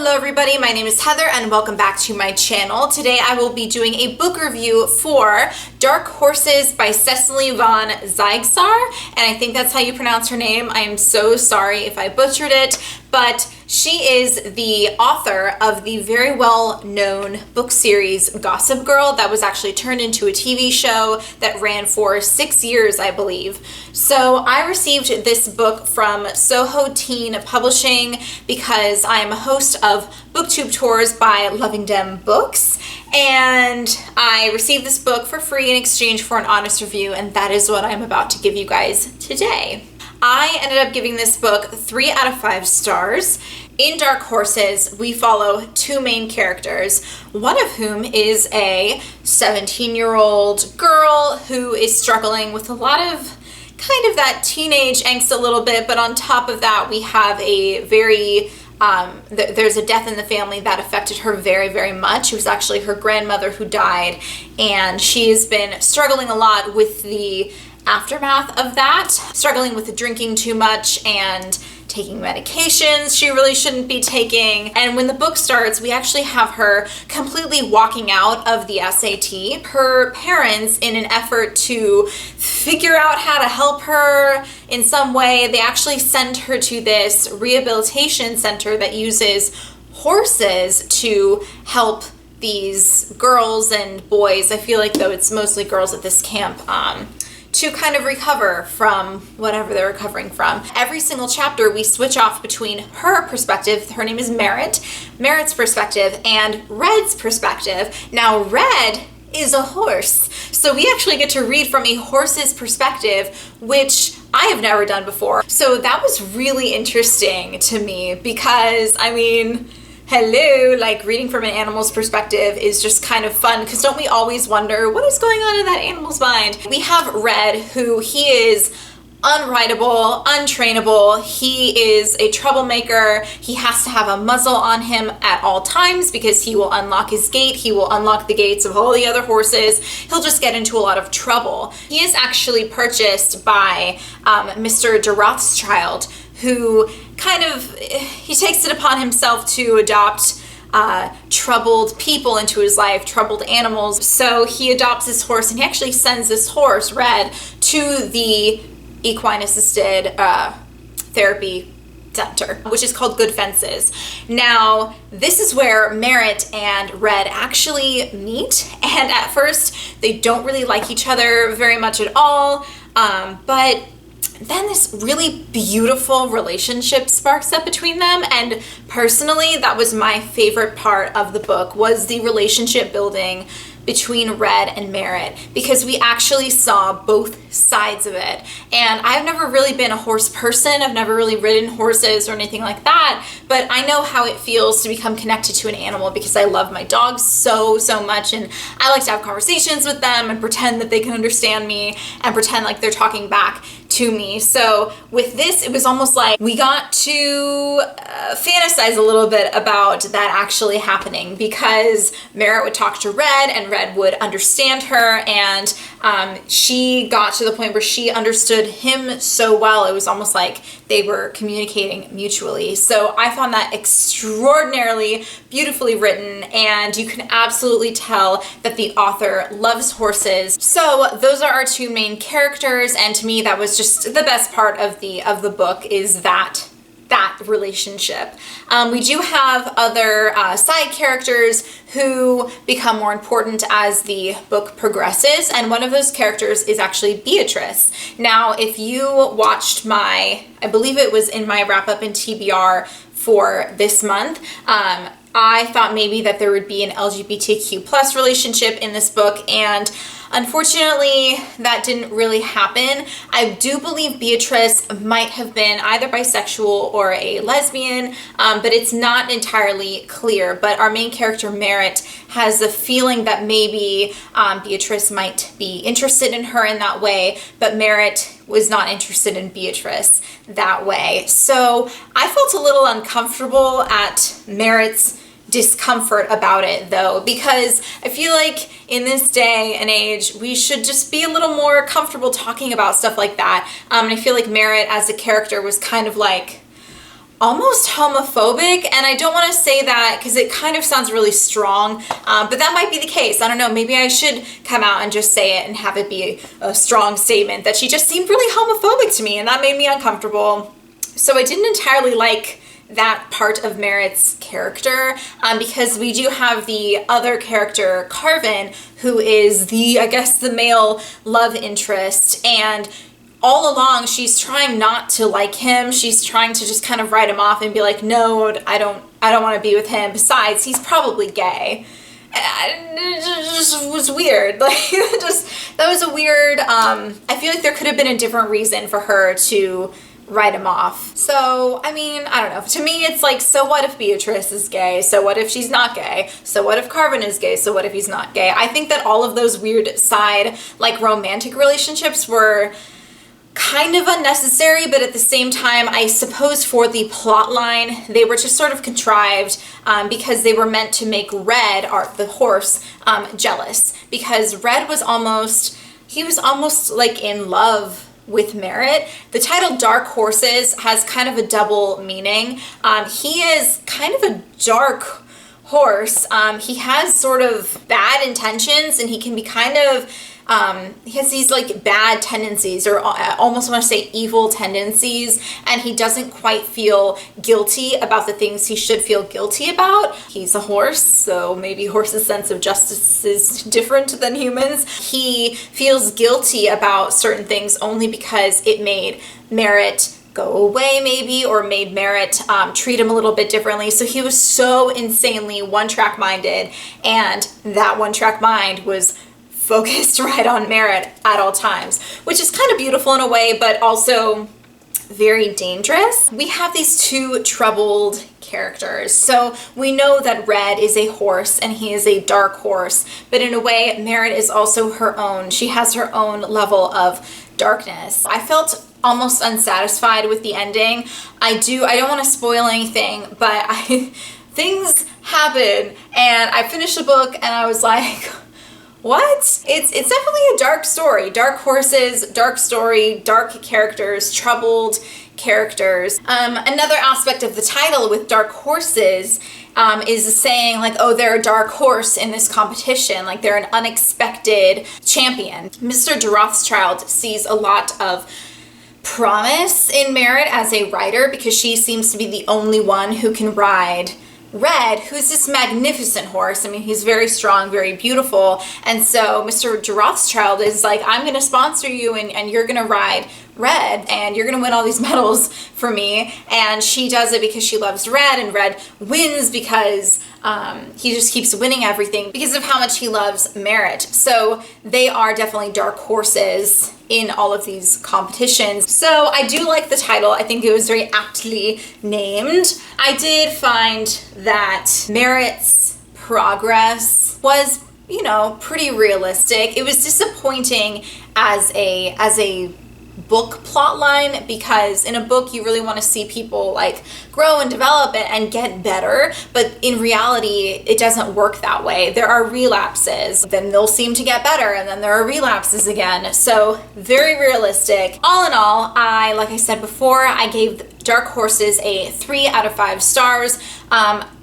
Hello everybody, my name is Heather and welcome back to my channel. Today I will be doing a book review for Dark Horses by Cecily von Ziegesar, and I think that's how you pronounce her name. I am so sorry if I butchered it, but she is the author of the very well-known book series Gossip Girl that was actually turned into a TV show that ran for 6 years, I believe. So I received this book from Soho Teen Publishing because I am a host of booktube tours by Loving Dem Books, and I received this book for free in exchange for an honest review, and that is what I'm about to give you guys today. I ended up giving this book 3 out of 5 stars. In Dark Horses, we follow 2 main characters, one of whom is a 17-year-old girl who is struggling with a lot of kind of that teenage angst a little bit, but on top of that, we have a very there's a death in the family that affected her very, very much. It was actually her grandmother who died, and she's been struggling a lot with the aftermath of that, struggling with drinking too much and taking medications she really shouldn't be taking. And when the book starts, we actually have her completely walking out of the SAT. Her parents, in an effort to figure out how to help her in some way, they actually send her to this rehabilitation center that uses horses to help these girls and boys. I feel like, though, it's mostly girls at this camp, to kind of recover from whatever they're recovering from. Every single chapter we switch off between her perspective, her name is Merritt's perspective, and Red's perspective. Now Red is a horse, so we actually get to read from a horse's perspective, which I have never done before. So that was really interesting to me because, I mean, hello, like reading from an animal's perspective is just kind of fun, because don't we always wonder what is going on in that animal's mind? We have Red, who he is unrideable, untrainable. He is a troublemaker. He has to have a muzzle on him at all times because he will unlock his gate. He will unlock the gates of all the other horses. He'll just get into a lot of trouble. He is actually purchased by Mr. de Rothschild, who kind of, he takes it upon himself to adopt troubled people into his life, troubled animals. So he adopts this horse, and he actually sends this horse, Red, to the equine assisted therapy center, which is called Good Fences. Now, this is where Merritt and Red actually meet, and at first they don't really like each other very much at all, but then this really beautiful relationship sparks up between them, and personally that was my favorite part of the book, was the relationship building between Red and Merritt, because we actually saw both sides of it. And I've never really been a horse person. I've never really ridden horses or anything like that, but I know how it feels to become connected to an animal because I love my dogs so much, and I like to have conversations with them and pretend that they can understand me and pretend like they're talking back to me. So with this, it was almost like we got to fantasize a little bit about that actually happening, because Merritt would talk to Red and Red would understand her, and she got to the point where she understood him so well, it was almost like they were communicating mutually. So I found that extraordinarily beautifully written, and you can absolutely tell that the author loves horses. So those are our 2 main characters, and to me that was just the best part of the book, is that relationship. We do have other side characters who become more important as the book progresses, and one of those characters is actually Beatrice. Now, if you watched I believe it was in my wrap-up in TBR for this month, I thought maybe that there would be an LGBTQ plus relationship in this book, and unfortunately, that didn't really happen. I do believe Beatrice might have been either bisexual or a lesbian, but it's not entirely clear. But our main character, Merritt, has the feeling that maybe Beatrice might be interested in her in that way, but Merritt was not interested in Beatrice that way. So I felt a little uncomfortable at Merritt's discomfort about it, though, because I feel like in this day and age we should just be a little more comfortable talking about stuff like that, and I feel like Merritt as a character was kind of like, almost homophobic, and I don't want to say that because it kind of sounds really strong, but that might be the case. I don't know, maybe I should come out and just say it and have it be a strong statement that she just seemed really homophobic to me, and that made me uncomfortable. So I didn't entirely like that part of Merritt's character, because we do have the other character, Carvin, who is the, I guess, the male love interest, and all along she's trying not to like him. She's trying to just kind of write him off and be like, no, I don't want to be with him. Besides, he's probably gay. It just was weird. Like, that was a weird, I feel like there could have been a different reason for her to write him off. So, I mean, I don't know. To me, it's like, so what if Beatrice is gay? So what if she's not gay? So what if Carvin is gay? So what if he's not gay? I think that all of those weird side, like, romantic relationships were kind of unnecessary, but at the same time, I suppose for the plot line, they were just sort of contrived, because they were meant to make Red, the horse, jealous, because Red was almost like in love with Merritt. The title Dark Horses has kind of a double meaning. He is kind of a dark horse. He has sort of bad intentions, and he can be kind of he has these like bad tendencies, or I almost want to say evil tendencies, and he doesn't quite feel guilty about the things he should feel guilty about. He's a horse, so maybe horses' sense of justice is different than humans. He feels guilty about certain things only because it made Merritt go away maybe, or made Merritt treat him a little bit differently. So he was so insanely one-track minded, and that one-track mind was focused right on Merritt at all times, which is kind of beautiful in a way, but also very dangerous. We have these two troubled characters. So we know that Red is a horse and he is a dark horse, but in a way, Merritt is also her own. She has her own level of darkness. I felt almost unsatisfied with the ending. I don't want to spoil anything, but things happen, and I finished the book and I was like, what? It's definitely a dark story. Dark horses, dark story, dark characters, troubled characters. Another aspect of the title with dark horses is saying like, oh, they're a dark horse in this competition, like they're an unexpected champion. Mr. de Rothschild sees a lot of promise in Merritt as a rider, because she seems to be the only one who can ride Red, who's this magnificent horse. I mean, he's very strong, very beautiful. And so Mr. de Rothschild is like, I'm going to sponsor you, and you're going to ride Red, and you're going to win all these medals for me. And she does it because she loves Red, and Red wins because he just keeps winning everything because of how much he loves Merritt. So they are definitely dark horses in all of these competitions. So I do like the title. I think it was very aptly named. I did find that Merritt's progress was, you know, pretty realistic. It was disappointing as a book plot line, because in a book you really want to see people like grow and develop and get better, but in reality it doesn't work that way. There are relapses, then they'll seem to get better, and then there are relapses again. So very realistic. All in all, like I said before, I gave Dark Horses a 3 out of 5 stars.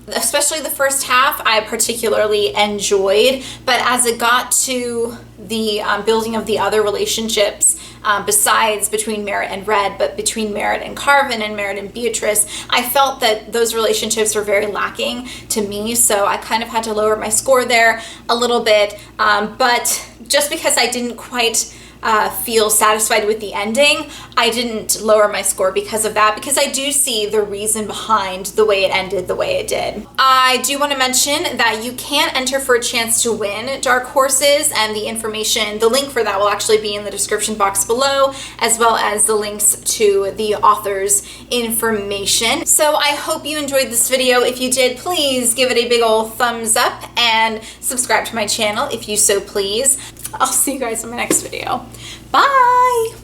Especially the first half I particularly enjoyed, but as it got to the building of the other relationships, besides between Merritt and Red, but between Merritt and Carvin and Merritt and Beatrice, I felt that those relationships were very lacking to me, so I kind of had to lower my score there a little bit, but just because I didn't quite feel satisfied with the ending, I didn't lower my score because of that, because I do see the reason behind the way it ended the way it did. I do want to mention that you can enter for a chance to win Dark Horses, and the information, the link for that will actually be in the description box below, as well as the links to the author's information. So I hope you enjoyed this video. If you did, please give it a big ol' thumbs up and subscribe to my channel if you so please. I'll see you guys in my next video. Bye!